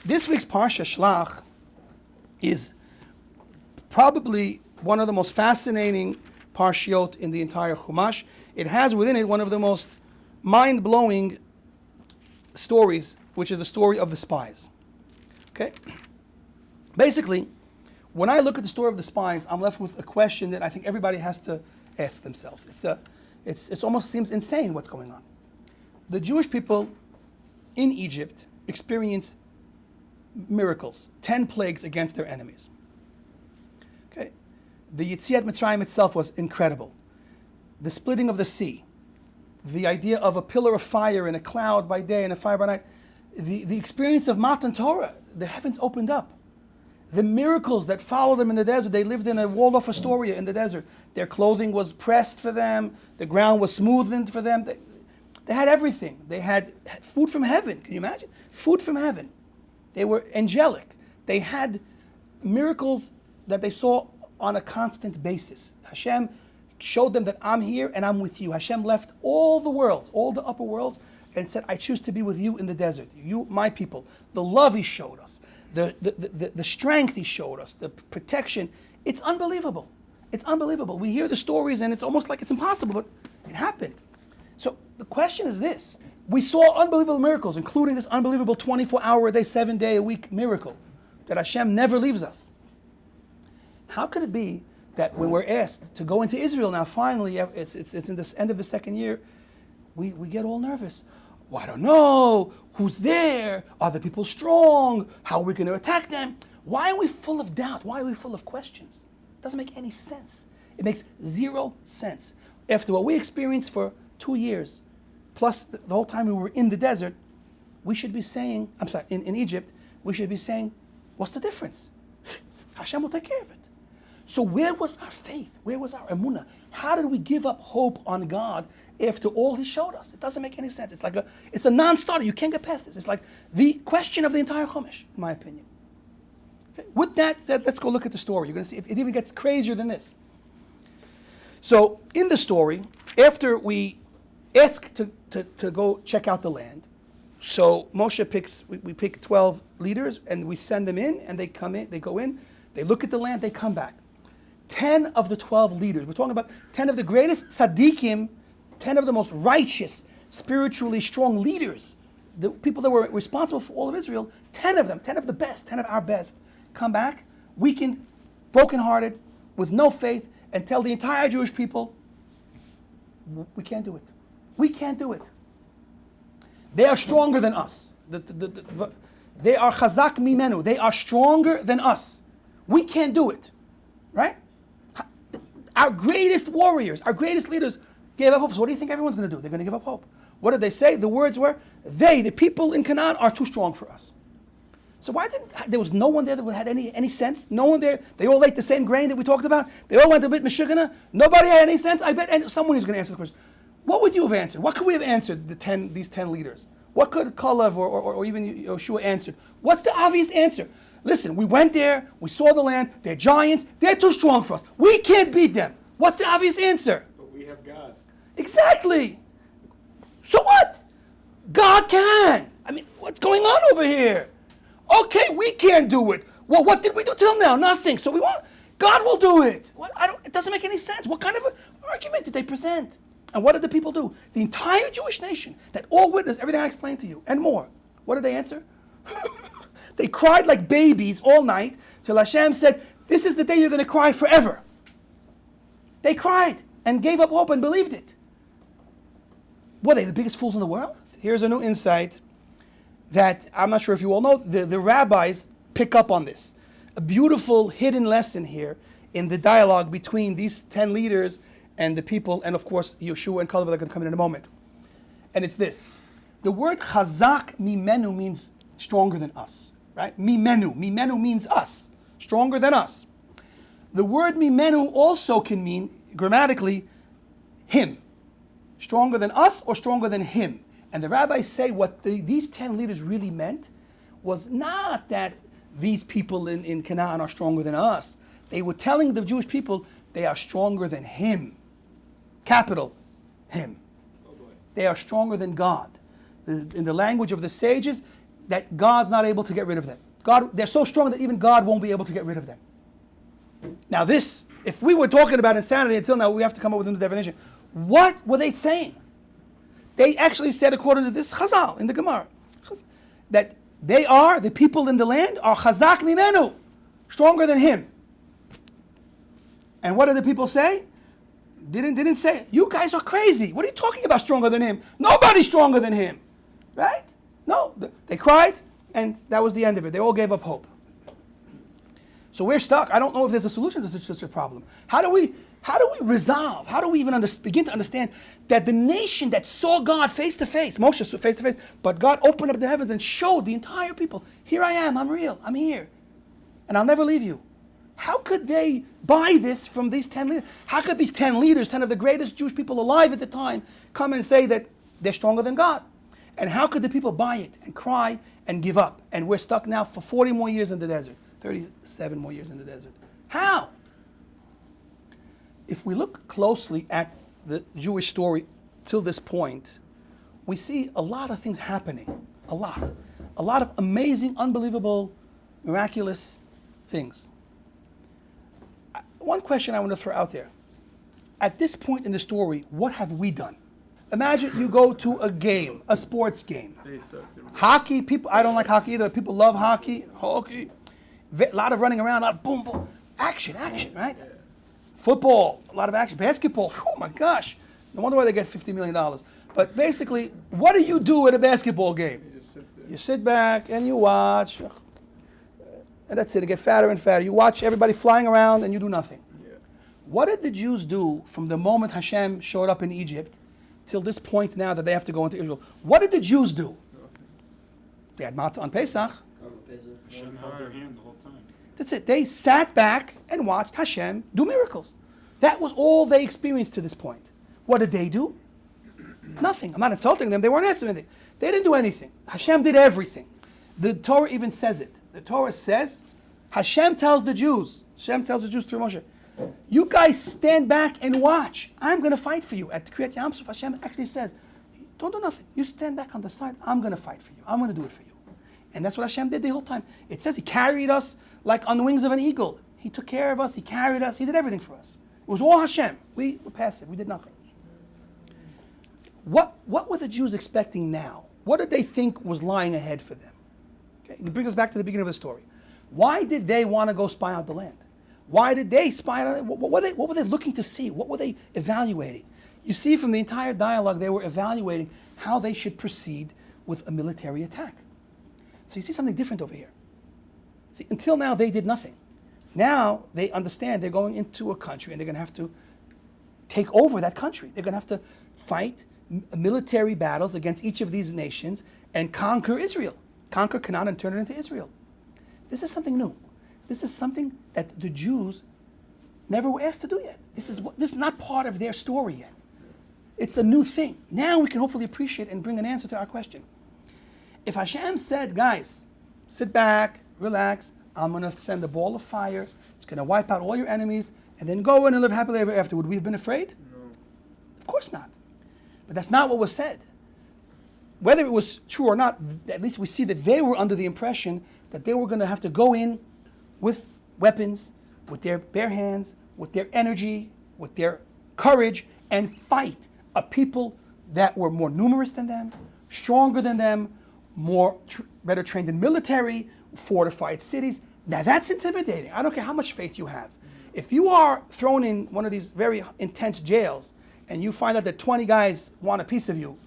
This week's Parshat Shelach is probably one of the most fascinating parshiot in the entire Chumash. It has within it one of the most mind-blowing stories, which is the story of the spies. Okay? Basically, when I look at the story of the spies, I'm left with a question that I think everybody has to ask themselves. It almost seems insane what's going on. The Jewish people in Egypt experience miracles, 10 plagues against their enemies. Okay, the Yetziat Mitzrayim itself was incredible. The splitting of the sea, the idea of a pillar of fire and a cloud by day and a fire by night, the experience of Matan Torah, the heavens opened up. The miracles that followed them in the desert, they lived in a walled-off Astoria in the desert. Their clothing was pressed for them, the ground was smoothened for them. They had everything. They had food from heaven. Can you imagine? Food from heaven. They were angelic. They had miracles that they saw on a constant basis. Hashem showed them that I'm here and I'm with you. Hashem left all the worlds, all the upper worlds, and said, I choose to be with you in the desert. You, my people. The love he showed us, the strength he showed us, the protection. It's unbelievable. It's unbelievable. We hear the stories and it's almost like it's impossible, but it happened. So the question is this. We saw unbelievable miracles, including this unbelievable 24-hour-a-day, 7-day-a-week miracle that Hashem never leaves us. How could it be that when we're asked to go into Israel now, finally, it's in the end of the second year, we get all nervous? Well, I don't know. Who's there? Are the people strong? How are we going to attack them? Why are we full of doubt? Why are we full of questions? It doesn't make any sense. It makes zero sense. After what we experienced for 2 years, plus the whole time we were in the desert, we should be saying, in Egypt, we should be saying, what's the difference? Hashem will take care of it. So where was our faith? Where was our Emunah? How did we give up hope on God after all he showed us? It doesn't make any sense. It's a non-starter. You can't get past this. It's like the question of the entire Chumash, in my opinion. Okay. With that said, let's go look at the story. You're going to see it even gets crazier than this. So in the story, after we ask to go check out the land, so Moshe picks, we pick 12 leaders and we send them in, and they come in, they go in, they look at the land, they come back. 10 of the 12 leaders, we're talking about 10 of the greatest tzaddikim, 10 of the most righteous, spiritually strong leaders, the people that were responsible for all of Israel, 10 of them, 10 of the best, 10 of our best, come back, weakened, brokenhearted, with no faith, and tell the entire Jewish people, we can't do it. We can't do it. They are stronger than us. They are chazak mimenu. They are stronger than us. We can't do it. Right? Our greatest warriors, our greatest leaders gave up hope. So what do you think everyone's going to do? They're going to give up hope. What did they say? The words were, the people in Canaan, are too strong for us. So there was no one there that had any sense? No one there? They all ate the same grain that we talked about? They all went a bit meshugana? Nobody had any sense? I bet someone is going to answer the question. What would you have answered? What could we have answered these 10 leaders? What could Kalev or even Yoshua answer? What's the obvious answer? Listen, we went there, we saw the land, they're giants, they're too strong for us. We can't beat them. What's the obvious answer? But we have God. Exactly. So what? God can. I mean, what's going on over here? Okay, we can't do it. Well, what did we do till now? Nothing. So God will do it. It doesn't make any sense. What kind of an argument did they present? And what did the people do? The entire Jewish nation that all witnessed everything I explained to you and more. What did they answer? They cried like babies all night till Hashem said, this is the day you're going to cry forever. They cried and gave up hope and believed it. Were they the biggest fools in the world? Here's a new insight that I'm not sure if you all know. The rabbis pick up on this. A beautiful hidden lesson here in the dialogue between these 10 leaders and the people, and of course, Yeshua and Kalev are going to come in a moment. And it's this. The word chazak mimenu means stronger than us. Right? Mimenu. Mimenu means us. Stronger than us. The word mimenu also can mean, grammatically, him. Stronger than us or stronger than him. And the rabbis say what these 10 leaders really meant was not that these people in Canaan are stronger than us. They were telling the Jewish people they are stronger than him. Capital, him. Oh boy. They are stronger than God. In the language of the sages, that God's not able to get rid of them. They're so strong that even God won't be able to get rid of them. Now this, if we were talking about insanity until now, we have to come up with a new definition. What were they saying? They actually said, according to this Chazal in the Gemara, that they are, the people in the land, are chazak mimenu, stronger than him. And what did the people say? Didn't say, you guys are crazy. What are you talking about stronger than him? Nobody's stronger than him. Right? No. They cried, and that was the end of it. They all gave up hope. So we're stuck. I don't know if there's a solution to such a problem. How do we resolve? How do we even begin to understand that the nation that saw God face to face, Moshe saw face to face, but God opened up the heavens and showed the entire people, here I am, I'm real, I'm here, and I'll never leave you. How could they buy this from these 10 leaders? How could these 10 leaders, 10 of the greatest Jewish people alive at the time, come and say that they're stronger than God? And how could the people buy it and cry and give up? And we're stuck now for 40 more years in the desert, 37 more years in the desert. How? If we look closely at the Jewish story till this point, we see a lot of things happening. A lot of amazing, unbelievable, miraculous things. One question I want to throw out there. At this point in the story, what have we done? Imagine you go to a game, a sports game. Hockey, people, I don't like hockey either. People love hockey. A lot of running around, a lot of boom, boom. Action, right? Football, a lot of action. Basketball, oh my gosh. No wonder why they get $50 million. But basically, what do you do at a basketball game? You sit back and you watch. And that's it, it gets fatter and fatter. You watch everybody flying around and you do nothing. Yeah. What did the Jews do from the moment Hashem showed up in Egypt till this point now that they have to go into Israel? What did the Jews do? They had matzah on Pesach. Hashem held their hand the whole time. That's it. They sat back and watched Hashem do miracles. That was all they experienced to this point. What did they do? Nothing. I'm not insulting them. They weren't asking anything. They didn't do anything. Hashem did everything. The Torah even says it. The Torah says, Hashem tells the Jews through Moshe, you guys stand back and watch. I'm going to fight for you. At Kriyat Yam Suf, Hashem actually says, don't do nothing. You stand back on the side. I'm going to fight for you. I'm going to do it for you. And that's what Hashem did the whole time. It says he carried us like on the wings of an eagle. He took care of us. He carried us. He did everything for us. It was all Hashem. We were passive. We did nothing. What were the Jews expecting now? What did they think was lying ahead for them? Okay, it brings us back to the beginning of the story. Why did they want to go spy out the land? Why did they spy out? What were they looking to see? What were they evaluating? You see from the entire dialogue, they were evaluating how they should proceed with a military attack. So you see something different over here. See, until now, they did nothing. Now they understand they're going into a country and they're going to have to take over that country. They're going to have to fight military battles against each of these nations and conquer Israel. Conquer Canaan and turn it into Israel. This is something new. This is something that the Jews never were asked to do yet. This is not part of their story yet. It's a new thing. Now we can hopefully appreciate and bring an answer to our question. If Hashem said, guys, sit back, relax, I'm going to send a ball of fire, it's going to wipe out all your enemies, and then go in and live happily ever after, would we have been afraid? No. Of course not. But that's not what was said. Whether it was true or not, at least we see that they were under the impression that they were going to have to go in with weapons, with their bare hands, with their energy, with their courage, and fight a people that were more numerous than them, stronger than them, better trained in military, fortified cities. Now that's intimidating. I don't care how much faith you have. If you are thrown in one of these very intense jails and you find out that 20 guys want a piece of you,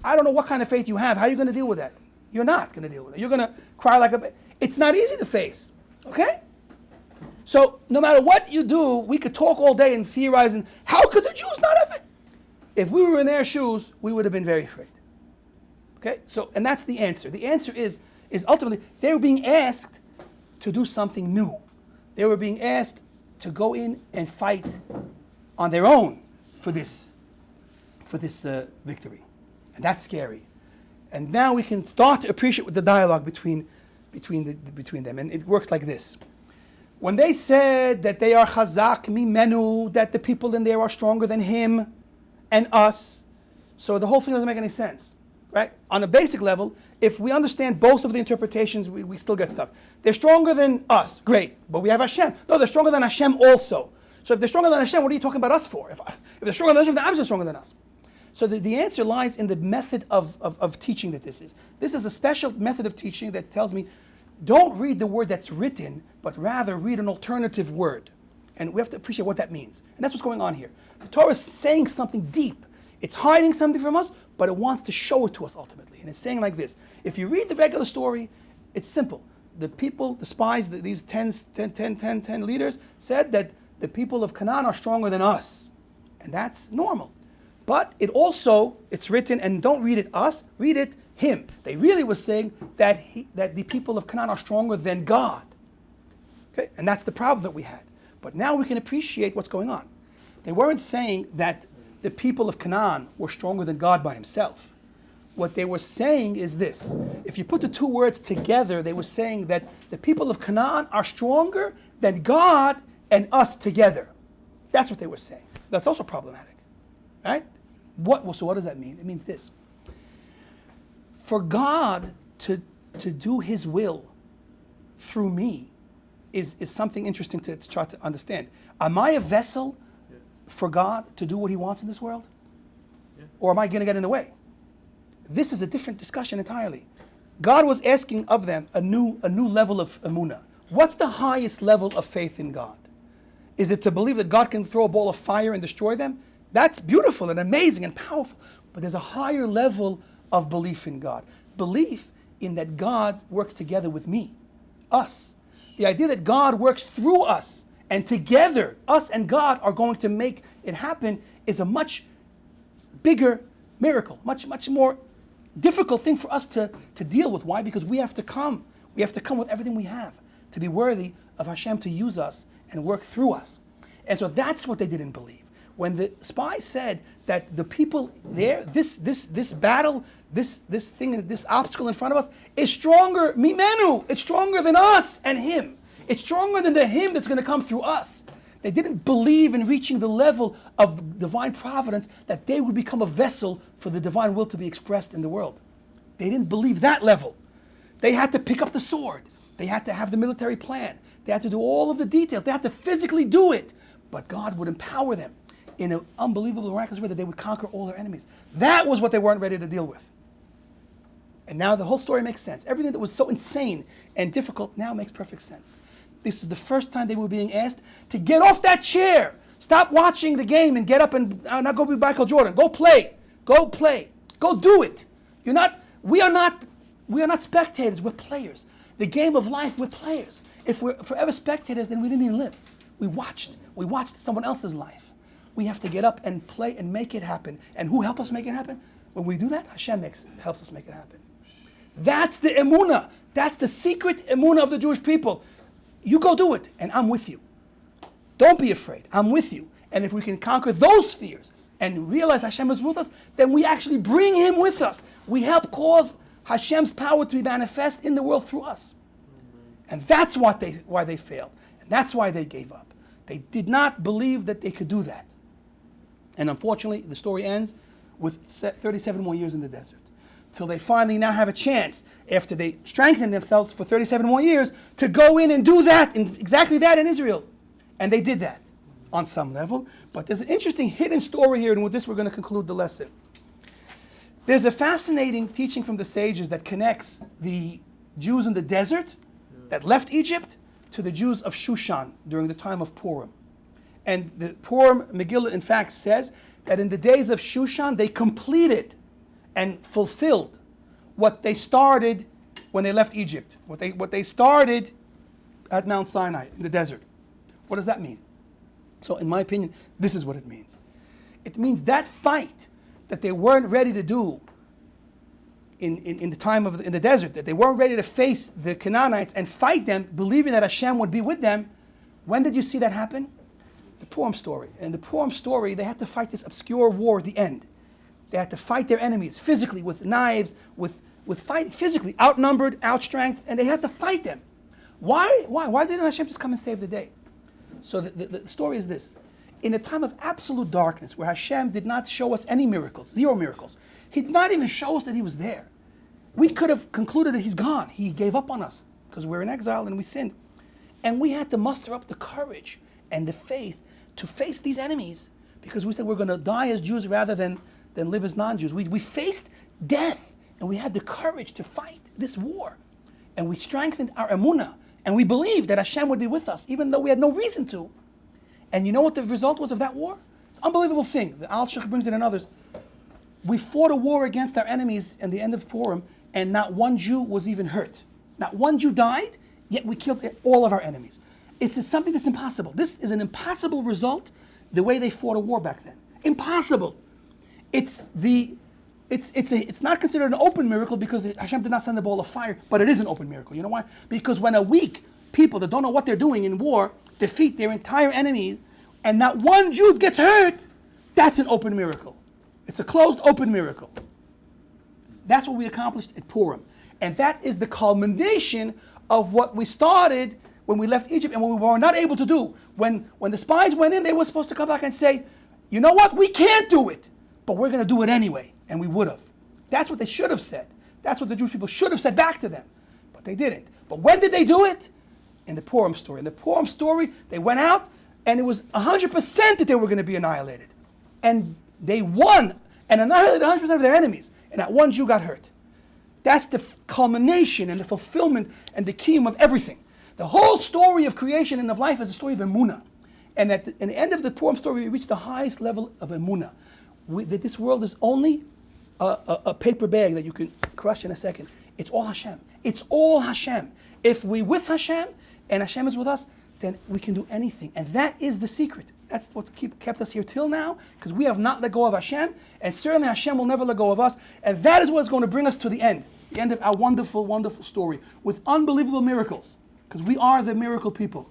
I don't know what kind of faith you have. How are you going to deal with that? You're not going to deal with it. You're going to cry like a baby. It's not easy to face, okay? So no matter what you do, we could talk all day and theorize, and how could the Jews not have it? If we were in their shoes, we would have been very afraid. Okay, so, and that's the answer. The answer is ultimately, they were being asked to do something new. They were being asked to go in and fight on their own for this victory. And that's scary. And now we can start to appreciate the dialogue between them. And it works like this. When they said that they are chazak mimenu, that the people in there are stronger than him and us, so the whole thing doesn't make any sense. right? On a basic level, if we understand both of the interpretations, we still get stuck. They're stronger than us, great, but we have Hashem. No, they're stronger than Hashem also. So if they're stronger than Hashem, what are you talking about us for? If they're stronger than Hashem, then I'm stronger than us. So the answer lies in the method of teaching that this is. This is a special method of teaching that tells me, don't read the word that's written, but rather read an alternative word. And we have to appreciate what that means. And that's what's going on here. The Torah is saying something deep. It's hiding something from us, but it wants to show it to us ultimately. And it's saying like this. If you read the regular story, it's simple. The people, the spies, these 10 leaders said that the people of Canaan are stronger than us. And that's normal. But it's written, and don't read it us, read it him. They really were saying that the people of Canaan are stronger than God. Okay? And that's the problem that we had. But now we can appreciate what's going on. They weren't saying that the people of Canaan were stronger than God by himself. What they were saying is this. If you put the two words together, they were saying that the people of Canaan are stronger than God and us together. That's what they were saying. That's also problematic. Right? So what does that mean? It means this. For God to do his will through me is something interesting to try to understand. Am I a vessel for God to do what he wants in this world? Yeah. Or am I going to get in the way? This is a different discussion entirely. God was asking of them a new level of Emunah. What's the highest level of faith in God? Is it to believe that God can throw a ball of fire and destroy them? That's beautiful and amazing and powerful. But there's a higher level of belief in God. Belief in that God works together with me, us. The idea that God works through us, and together, us and God are going to make it happen, is a much bigger miracle, much more difficult thing for us to deal with. Why? Because we have to come. We have to come with everything we have to be worthy of Hashem to use us and work through us. And so that's what they didn't believe. When the spies said that the people there, this battle, this thing, this obstacle in front of us is stronger, mimenu, it's stronger than us and him. It's stronger than the him that's going to come through us. They didn't believe in reaching the level of divine providence that they would become a vessel for the divine will to be expressed in the world. They didn't believe that level. They had to pick up the sword. They had to have the military plan. They had to do all of the details. They had to physically do it. But God would empower them in an unbelievable, miraculous way that they would conquer all their enemies. That was what they weren't ready to deal with. And now the whole story makes sense. Everything that was so insane and difficult now makes perfect sense. This is the first time they were being asked to get off that chair. Stop watching the game and get up and not go be Michael Jordan. Go play. Go play. Go do it. We are not spectators, we're players. The game of life, we're players. If we're forever spectators, then we didn't even live. We watched someone else's life. We have to get up and play and make it happen. And who helps us make it happen? When we do that, Hashem helps us make it happen. That's the Emunah. That's the secret Emunah of the Jewish people. You go do it, and I'm with you. Don't be afraid. I'm with you. And if we can conquer those fears and realize Hashem is with us, then we actually bring him with us. We help cause Hashem's power to be manifest in the world through us. And that's why they failed. And that's why they gave up. They did not believe that they could do that. And unfortunately, the story ends with 37 more years in the desert. Till they finally now have a chance, after they strengthened themselves for 37 more years, to go in and do that, exactly that in Israel. And they did that on some level. But there's an interesting hidden story here, and with this we're going to conclude the lesson. There's a fascinating teaching from the sages that connects the Jews in the desert that left Egypt to the Jews of Shushan during the time of Purim. And the Purim Megillah, in fact, says that in the days of Shushan, they completed and fulfilled what they started when they left Egypt, what they started at Mount Sinai in the desert. What does that mean? So in my opinion, this is what it means. It means that fight that they weren't ready to do in the time of in the desert, that they weren't ready to face the Canaanites and fight them, believing that Hashem would be with them. When did you see that happen? The Purim story. In the Purim story, they had to fight this obscure war at the end. They had to fight their enemies physically with knives, with fighting physically, outnumbered, outstrengthed, and they had to fight them. Why? Why didn't Hashem just come and save the day? So the story is this. In a time of absolute darkness, where Hashem did not show us any miracles, zero miracles, He did not even show us that he was there. We could have concluded that he's gone. He gave up on us because we're in exile and we sinned. And we had to muster up the courage and the faith to face these enemies because we said we're going to die as Jews rather than live as non-Jews. We faced death and we had the courage to fight this war. And we strengthened our Emunah. And we believed that Hashem would be with us even though we had no reason to. And you know what the result was of that war? It's an unbelievable thing. The Al-Shach brings it and others. We fought a war against our enemies in the end of Purim, and not one Jew was even hurt. Not one Jew died, yet we killed all of our enemies. It's something that's impossible. This is an impossible result, the way they fought a war back then. Impossible. It's not considered an open miracle because Hashem did not send a ball of fire, but it is an open miracle. You know why? Because when a weak people that don't know what they're doing in war defeat their entire enemy, and not one Jew gets hurt, that's an open miracle. It's a closed, open miracle. That's what we accomplished at Purim. And that is the culmination of what we started when we left Egypt and what we were not able to do. When the spies went in, they were supposed to come back and say, you know what, we can't do it, but we're going to do it anyway. And we would have. That's what they should have said. That's what the Jewish people should have said back to them. But they didn't. But when did they do it? In the Purim story. In the Purim story, they went out and it was 100% that they were going to be annihilated. And they won and annihilated 100% of their enemies. And not one Jew got hurt. That's the culmination and the fulfillment and the kiyum of everything. The whole story of creation and of life is a story of Emunah. And in the end of the Purim story, we reach the highest level of Emunah. That this world is only a paper bag that you can crush in a second. It's all Hashem. It's all Hashem. If we're with Hashem and Hashem is with us, then we can do anything. And that is the secret. That's what kept us here till now, because we have not let go of Hashem, and certainly Hashem will never let go of us. And that is what's going to bring us to the end of our wonderful, wonderful story with unbelievable miracles, because we are the miracle people.